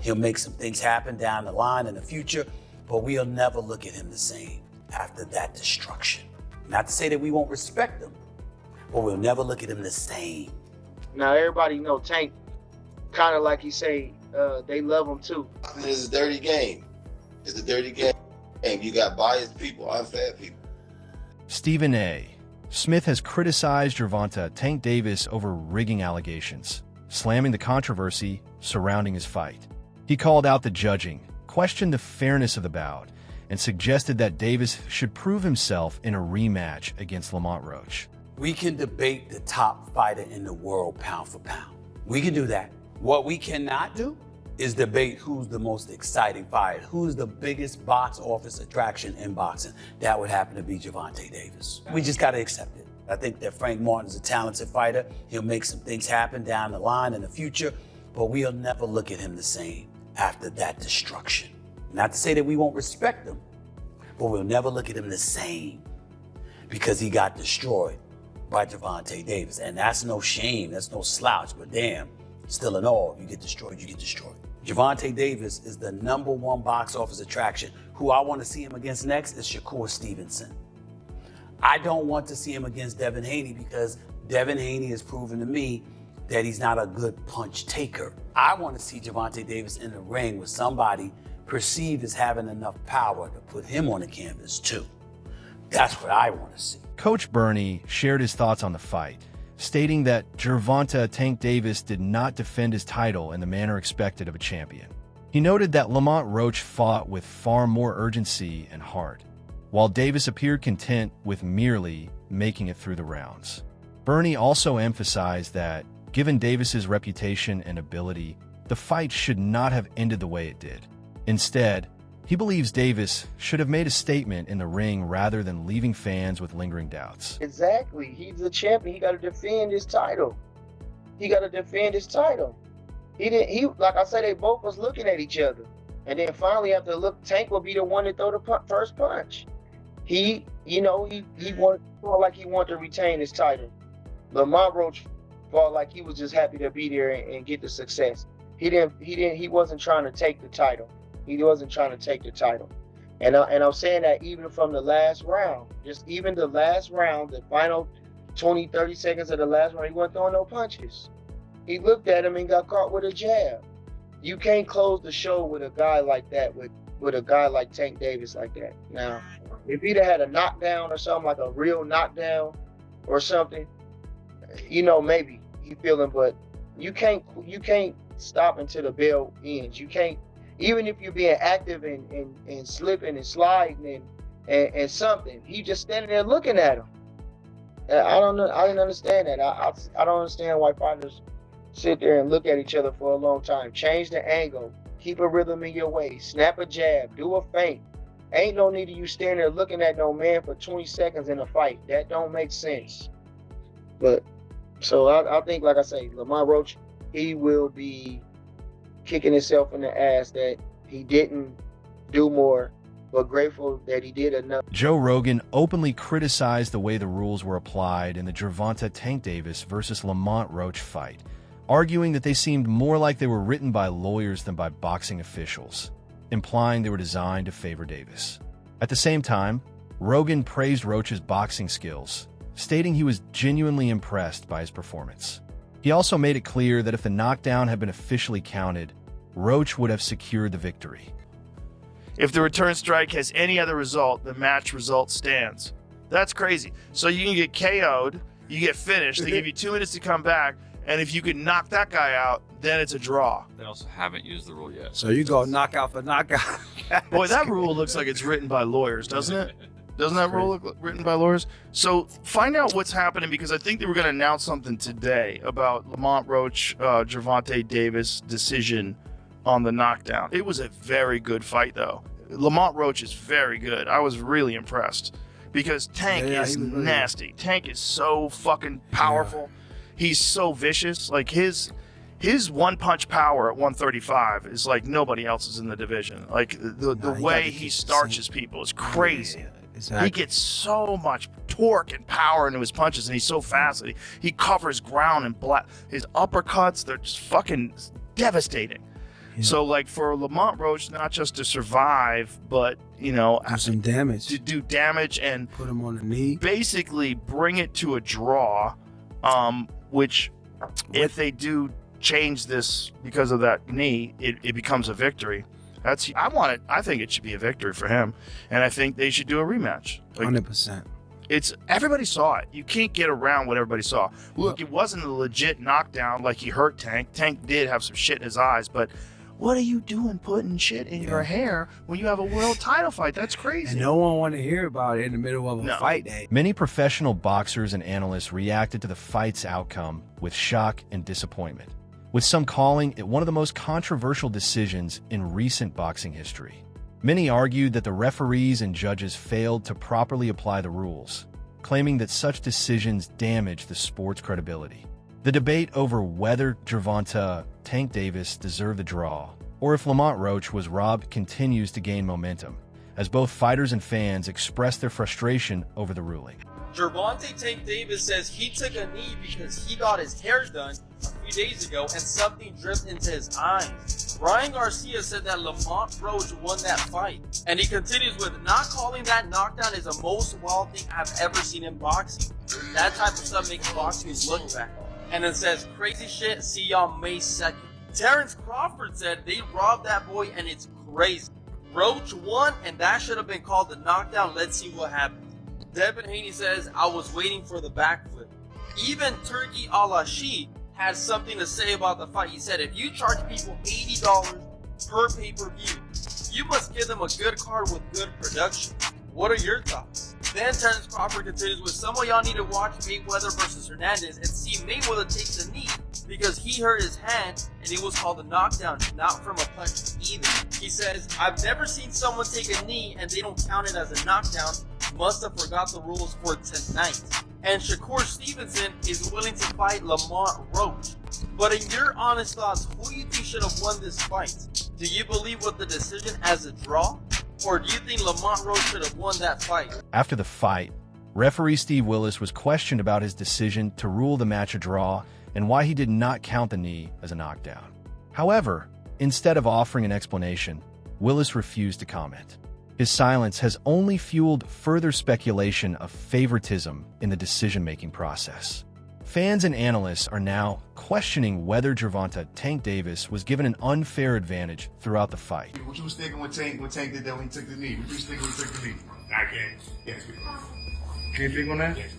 He'll make some things happen down the line in the future, but we'll never look at him the same after that destruction. Not to say that we won't respect him, but we'll never look at him the same. Now everybody know Tank, kind of like you say, they love him too. It's a dirty game. It's a dirty game. You got biased people, unfair people. Stephen A. Smith has criticized Gervonta Tank Davis over rigging allegations, slamming the controversy surrounding his fight. He called out the judging, questioned the fairness of the bout, and suggested that Davis should prove himself in a rematch against Lamont Roach. We can debate the top fighter in the world pound for pound. We can do that. What we cannot do is debate who's the most exciting fighter, who's the biggest box office attraction in boxing. That would happen to be Gervonta Davis. We just got to accept it. I think that Frank Martin's a talented fighter. He'll make some things happen down the line in the future, but we'll never look at him the same after that destruction. Not to say that we won't respect him, but we'll never look at him the same because he got destroyed by Gervonta Davis. And that's no shame, that's no slouch, but damn, still in all, if you get destroyed, you get destroyed. Gervonta Davis is the #1 box office attraction. Who I want to see him against next is Shakur Stevenson. I don't want to see him against Devin Haney because Devin Haney has proven to me that he's not a good punch taker. I want to see Gervonta Davis in the ring with somebody perceived as having enough power to put him on the canvas too. That's what I want to see. Coach Bernie shared his thoughts on the fight, stating that Gervonta Tank Davis did not defend his title in the manner expected of a champion. He noted that Lamont Roach fought with far more urgency and heart, while Davis appeared content with merely making it through the rounds. Bernie also emphasized that, given Davis's reputation and ability, the fight should not have ended the way it did. Instead, he believes Davis should have made a statement in the ring rather than leaving fans with lingering doubts. Exactly. He's the champion. He got to defend his title. He got to defend his title. He like I said, they both was looking at each other. And then finally, after look, Tank will be the one to throw the first punch. He felt like he wanted to retain his title. Lamont Roach felt like he was just happy to be there and get the success. He wasn't trying to take the title. He wasn't trying to take the title. And I'm saying that even from the last round, just even the last round, the final 20, 30 seconds of the last round, he wasn't throwing no punches. He looked at him and got caught with a jab. You can't close the show with a guy like that, with a guy like Tank Davis like that. Now, if he'd have had a knockdown or something, like a real knockdown or something, maybe he feeling, but you can't stop until the bell ends. You can't, even if you're being active and slipping and sliding and something, he just standing there looking at him. I don't know. I didn't understand that. I don't understand why fighters sit there and look at each other for a long time. Change the angle, keep a rhythm in your way, snap a jab, do a feint. Ain't no need of you standing there looking at no man for 20 seconds in a fight. That don't make sense. But so I think, like I say, Lamont Roach, he will be kicking himself in the ass that he didn't do more, but grateful that he did enough. Joe Rogan openly criticized the way the rules were applied in the Gervonta Tank Davis versus Lamont Roach fight, arguing that they seemed more like they were written by lawyers than by boxing officials, implying they were designed to favor Davis. At the same time, Rogan praised Roach's boxing skills, stating he was genuinely impressed by his performance. He also made it clear that if the knockdown had been officially counted, Roach would have secured the victory. If the return strike has any other result, the match result stands. That's crazy. So you can get KO'd, you get finished, they give you 2 minutes to come back, and if you can knock that guy out, then it's a draw. They also haven't used the rule yet. So you go knockout for knockout. Boy, that rule looks like it's written by lawyers, doesn't it? Doesn't that rule look written by lawyers? So find out what's happening, because I think they were going to announce something today about Lamont Roach, Gervonta Davis decision on the knockdown. It was a very good fight, though. Lamont Roach is very good. I was really impressed because Tank is nasty. Tank is so fucking powerful. He's so vicious. Like his one punch power at 135 is like nobody else's in the division. Like the way he starches people is crazy. Exactly. He gets so much torque and power into his punches, and he's so fast that he covers ground and his uppercuts, they're just fucking devastating. So, like, for Lamont Roach, not just to survive, but, you know, Do some damage. to do damage and Put him on the knee. basically bring it to a draw, which if they do change this because of that knee, it becomes a victory. I think it should be a victory for him, and I think they should do a rematch. Like, 100%. everybody saw it. You can't get around what everybody saw. Look, it wasn't a legit knockdown like he hurt Tank. Tank did have some shit in his eyes, but what are you doing putting shit in your hair when you have a world title fight? That's crazy. And no one wanted to hear about it in the middle of a fight day. Many professional boxers and analysts reacted to the fight's outcome with shock and disappointment, with some calling it one of the most controversial decisions in recent boxing history. Many argued that the referees and judges failed to properly apply the rules, claiming that such decisions damaged the sport's credibility. The debate over whether Gervonta Tank Davis deserved the draw or if Lamont Roach was robbed continues to gain momentum, as both fighters and fans express their frustration over the ruling. Gervonta Tank Davis says he took a knee because he got his hair done a few days ago and something dripped into his eyes. Ryan Garcia said that Lamont Roach won that fight. And he continues with, not calling that knockdown is the most wild thing I've ever seen in boxing. That type of stuff makes boxing look bad. And then says, crazy shit, see y'all May 2nd. Terrence Crawford said they robbed that boy and it's crazy. Roach won and that should have been called the knockdown. Let's see what happens. Devin Haney says, I was waiting for the backflip. Even Turki Alashi has something to say about the fight. He said, if you charge people $80 per pay-per-view, you must give them a good card with good production. What are your thoughts? Then Terrence Crawford continues with, some of y'all need to watch Mayweather versus Hernandez and see Mayweather takes a knee because he hurt his hand and it was called a knockdown, not from a punch either. He says, I've never seen someone take a knee and they don't count it as a knockdown. Must have forgot the rules for tonight. And Shakur Stevenson is willing to fight Lamont Roach. But in your honest thoughts, who do you think should have won this fight? Do you believe with the decision as a draw? Or do you think Lamont Roach should have won that fight? After the fight, referee Steve Willis was questioned about his decision to rule the match a draw and why he did not count the knee as a knockdown. However, instead of offering an explanation, Willis refused to comment. His silence has only fueled further speculation of favoritism in the decision-making process. Fans and analysts are now questioning whether Gervonta Tank Davis was given an unfair advantage throughout the fight. What you was thinking when Tank did that when he took the knee? What you was thinking when he took the knee? I can't speak on that. Can't speak on that? Yes.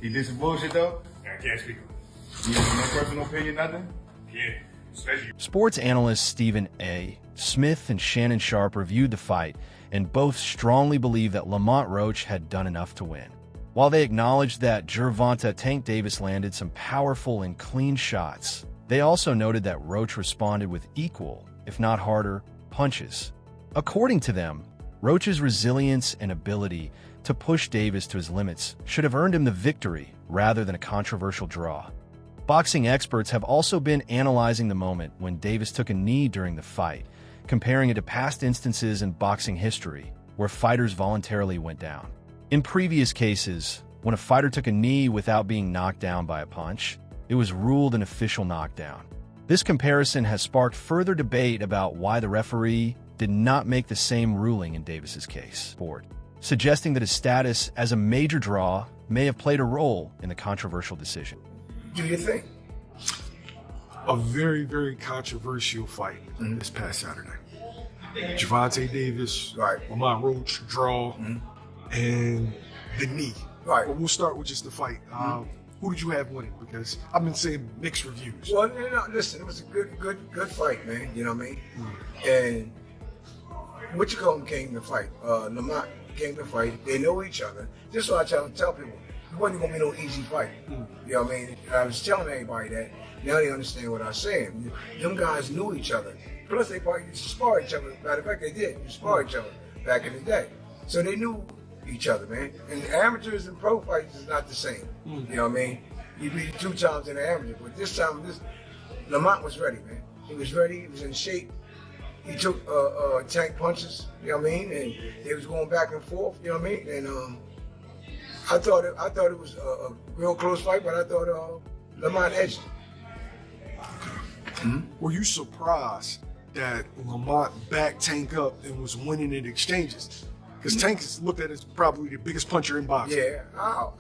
He did some bullshit though? I can't speak on that. You have no personal opinion, nothing? Yeah. Especially. Sports analysts Stephen A. Smith and Shannon Sharp reviewed the fight and both strongly believe that Lamont Roach had done enough to win. While they acknowledged that Gervonta Tank Davis landed some powerful and clean shots, they also noted that Roach responded with equal, if not harder, punches. According to them, Roach's resilience and ability to push Davis to his limits should have earned him the victory rather than a controversial draw. Boxing experts have also been analyzing the moment when Davis took a knee during the fight, comparing it to past instances in boxing history where fighters voluntarily went down. In previous cases, when a fighter took a knee without being knocked down by a punch, it was ruled an official knockdown. This comparison has sparked further debate about why the referee did not make the same ruling in Davis's case, suggesting that his status as a major draw may have played a role in the controversial decision. Do you think? A very, very controversial fight this past Saturday. Gervonta Davis, Lamont Roach, draw, and the knee. Right. But we'll start with just the fight. Who did you have winning? Because I've been saying mixed reviews. Well, listen, it was a good fight, man. You know what I mean? And what you call him came to fight. Lamont came to fight. They know each other. This is what I tell people. It wasn't gonna be no easy fight. You know what I mean? I was telling everybody that. Now they understand what I'm saying. Them guys knew each other. Plus, they probably used to spar each other. Matter of fact, they did. You spar each other back in the day. So they knew each other, man. And amateurs and pro fights is not the same. You know what I mean? You beat 2 times in the amateur, but this time, Lamont was ready, man. He was ready. He was in shape. He took tank punches. You know what I mean? And they was going back and forth. You know what I mean? And I thought it was a real close fight, but I thought Lamont edged it. Were you surprised that Lamont backed Tank up and was winning in exchanges. Because Tank is looked at as probably the biggest puncher in boxing. Yeah,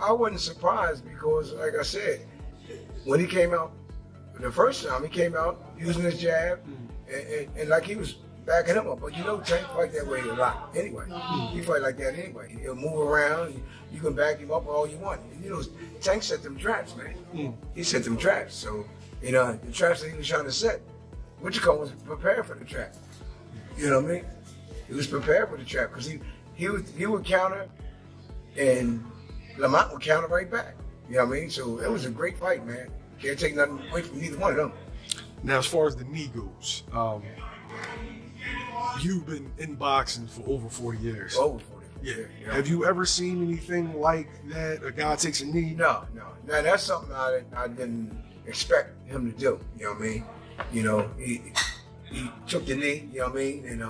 I wasn't surprised because, like I said, when he came out the first time, he came out using his jab, and like he was backing him up. But you know, Tank fight that way a lot anyway. He fight like that anyway. He'll move around. You can back him up all you want. And, you know, Tank set them traps, man. He set them traps. So, you know, the traps that he was trying to set, Wichita was prepared for the trap. You know what I mean? He was prepared for the trap because he would counter, and Lamont would counter right back. You know what I mean? So it was a great fight, man. Can't take nothing away from neither one of them. Now, as far as the knee goes, you've been in boxing for over 40 years. Over 40. Yeah. Have you ever seen anything like that? A guy takes a knee? No. Now that's something I didn't expect him to do. You know what I mean? You know, he took the knee. You know what I mean? And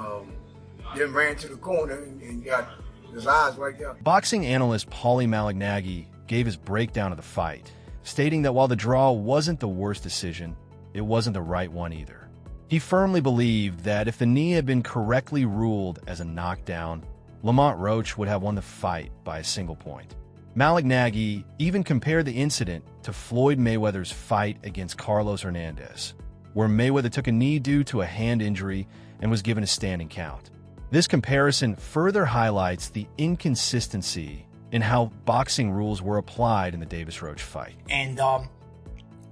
then ran to the corner and got his eyes right there. Boxing analyst Paulie Malignaggi gave his breakdown of the fight, stating that while the draw wasn't the worst decision, it wasn't the right one either. He firmly believed that if the knee had been correctly ruled as a knockdown, Lamont Roach would have won the fight by a single point. Malignaggi even compared the incident to Floyd Mayweather's fight against Carlos Hernandez, where Mayweather took a knee due to a hand injury and was given a standing count. This comparison further highlights the inconsistency in how boxing rules were applied in the Davis-Roach fight. And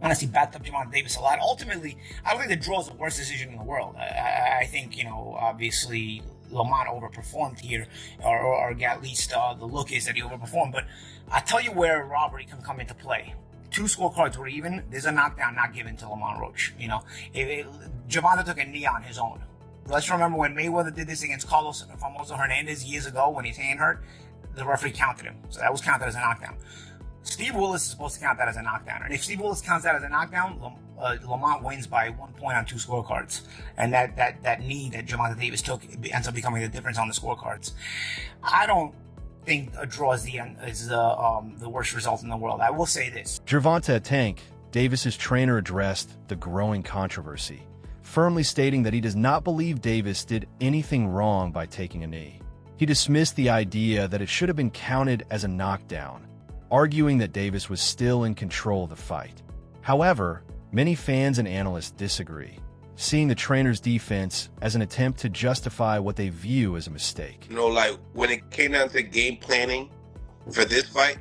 honestly, backed up Gervonta Davis a lot. Ultimately, I don't think the draw is the worst decision in the world. I think, you know, obviously Lamont overperformed here, or at least the look is that he overperformed. But I'll tell you where robbery can come into play. 2 scorecards were even. There's a knockdown not given to Lamont Roach. You know, Gervonta took a knee on his own. Let's remember when Mayweather did this against Carlos Famoso Hernandez years ago when his hand hurt, the referee counted him. So that was counted as a knockdown. Steve Willis is supposed to count that as a knockdown. And if Steve Willis counts that as a knockdown, Lamont wins by 1 point on 2 scorecards. And that knee that Gervonta Davis took ends up becoming the difference on the scorecards. I don't think a draw is the worst result in the world. I will say this. Gervonta Tank, Davis's trainer, addressed the growing controversy, firmly stating that he does not believe Davis did anything wrong by taking a knee. He dismissed the idea that it should have been counted as a knockdown, arguing that Davis was still in control of the fight. However, many fans and analysts disagree, seeing the trainer's defense as an attempt to justify what they view as a mistake. You know, like when it came down to game planning for this fight,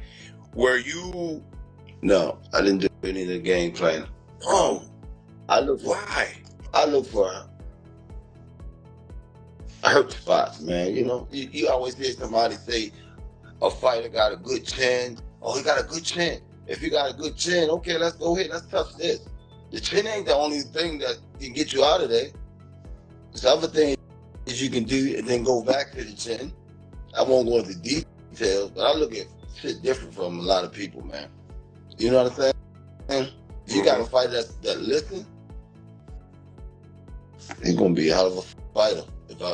were you... No, I didn't do any of the game planning. Oh, why? I look for hurt spots, man. You know, you always hear somebody say a fighter got a good chin. Oh, he got a good chin. If you got a good chin, okay, let's go ahead. Let's touch this. The chin ain't the only thing that can get you out of there. There's other things you can do and then go back to the chin. I won't go into details, but I look at shit different from a lot of people, man. You know what I'm saying? If you got a fighter that listens, he's gonna be a hell of a fighter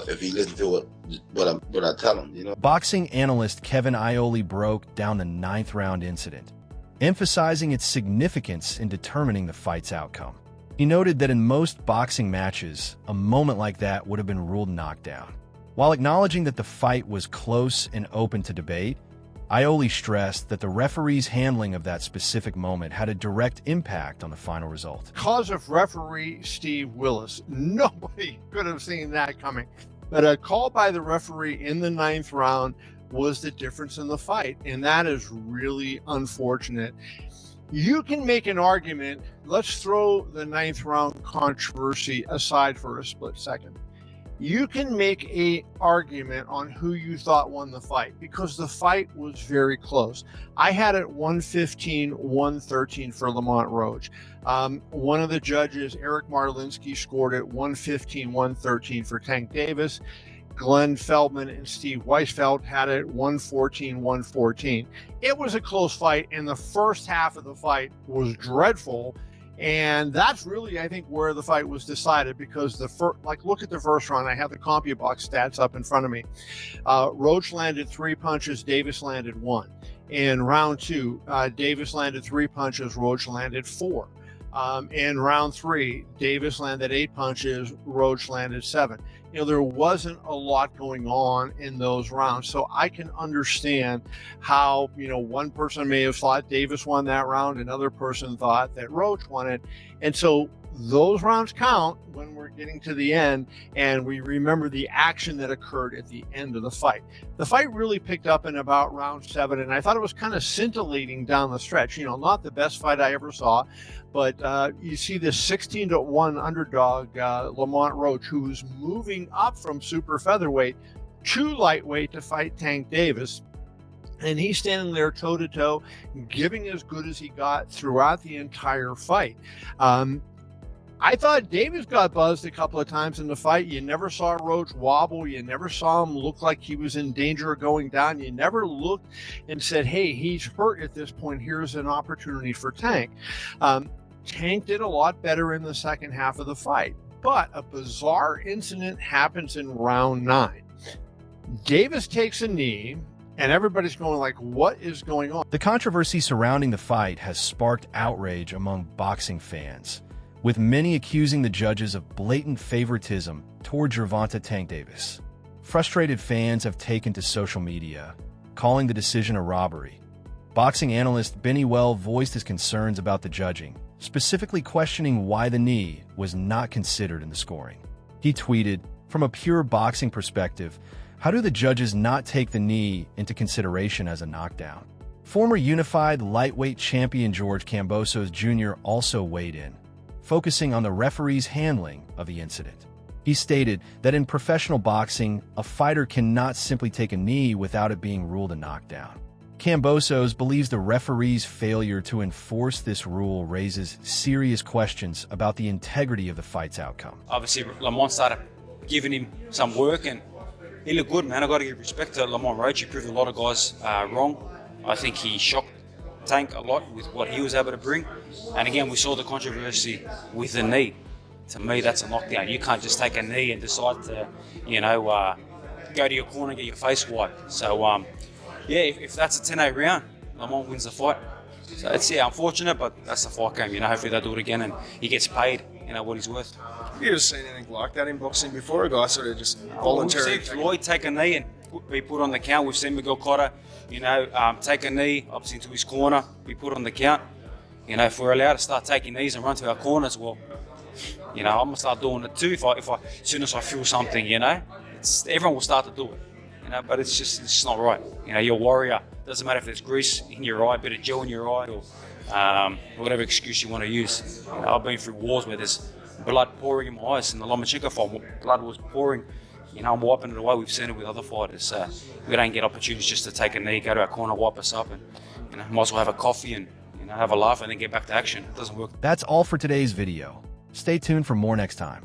if he listens to what I tell him, you know. Boxing analyst Kevin Iole broke down the 9th round incident, emphasizing its significance in determining the fight's outcome. He noted that in most boxing matches, a moment like that would have been ruled knockdown. While acknowledging that the fight was close and open to debate, Iole stressed that the referee's handling of that specific moment had a direct impact on the final result. Because of referee Steve Willis, nobody could have seen that coming. But a call by the referee in the 9th round was the difference in the fight, and that is really unfortunate. You can make an argument. Let's throw the 9th round controversy aside for a split second. You can make an argument on who you thought won the fight because the fight was very close. I had it 115-113 for Lamont Roach. One of the judges, Eric Marlinsky, scored it 115-113 for Tank Davis. Glenn Feldman and Steve Weisfeld had it 114-114. It was a close fight, and the first half of the fight was dreadful. And that's really, I think, where the fight was decided because look at the first round. I have the CompuBox stats up in front of me. Roach landed 3 punches, Davis landed 1. In round 2, Davis landed 3 punches, Roach landed 4. In round 3, Davis landed 8 punches, Roach landed 7. There wasn't a lot going on in those rounds. So I can understand how, one person may have thought Davis won that round, another person thought that Roach won it. And so those rounds count when we're getting to the end and we remember the action that occurred at the end of the fight. The fight really picked up in about round 7, and I thought it was kind of scintillating down the stretch. Not the best fight I ever saw, but you see this 16-1 underdog, Lamont Roach, who's moving up from super featherweight to lightweight to fight Tank Davis. And he's standing there toe-to-toe, giving as good as he got throughout the entire fight. I thought Davis got buzzed a couple of times in the fight. You never saw Roach wobble. You never saw him look like he was in danger of going down. You never looked and said, hey, he's hurt at this point. Here's an opportunity for Tank. Tank did a lot better in the second half of the fight. But a bizarre incident happens in round 9. Davis takes a knee, and everybody's going like, what is going on? The controversy surrounding the fight has sparked outrage among boxing fans, with many accusing the judges of blatant favoritism toward Gervonta Tank Davis. Frustrated fans have taken to social media, calling the decision a robbery. Boxing analyst Benny Well voiced his concerns about the judging, specifically questioning why the knee was not considered in the scoring. He tweeted, "From a pure boxing perspective, how do the judges not take the knee into consideration as a knockdown?" Former unified lightweight champion George Kambosos Jr. also weighed in, focusing on the referee's handling of the incident. He stated that in professional boxing, a fighter cannot simply take a knee without it being ruled a knockdown. Kambosos believes the referee's failure to enforce this rule raises serious questions about the integrity of the fight's outcome. Obviously, Lamont started giving him some work, and he looked good, man. I got to give respect to Lamont Roach. He proved a lot of guys wrong. I think he shocked Tank a lot with what he was able to bring. And again, we saw the controversy with the knee. To me, that's a knockdown. You can't just take a knee and decide to, go to your corner and get your face wiped. So, if that's a 10-8 round, Lamont wins the fight. So it's unfortunate, but that's the fight game. Hopefully they'll do it again and he gets paid, what he's worth. Have you ever seen anything like that in boxing before? A guy sort of just voluntarily. We've seen Floyd take a knee and be put on the count. We've seen Miguel Cotto, take a knee, obviously into his corner, be put on the count. If we're allowed to start taking knees and run to our corners, well, I'm gonna start doing it too. If I as soon as I feel something, everyone will start to do it. But it's just not right. You're a warrior. Doesn't matter if there's grease in your eye, a bit of gel in your eye, or whatever excuse you want to use. I've been through wars where there's blood pouring in my eyes. In the Lomachenko fight, blood was pouring. I'm wiping it away. We've seen it with other fighters. We don't get opportunities just to take a knee, go to our corner, wipe us up, and might as well have a coffee and have a laugh and then get back to action. It doesn't work. That's all for today's video. Stay tuned for more next time.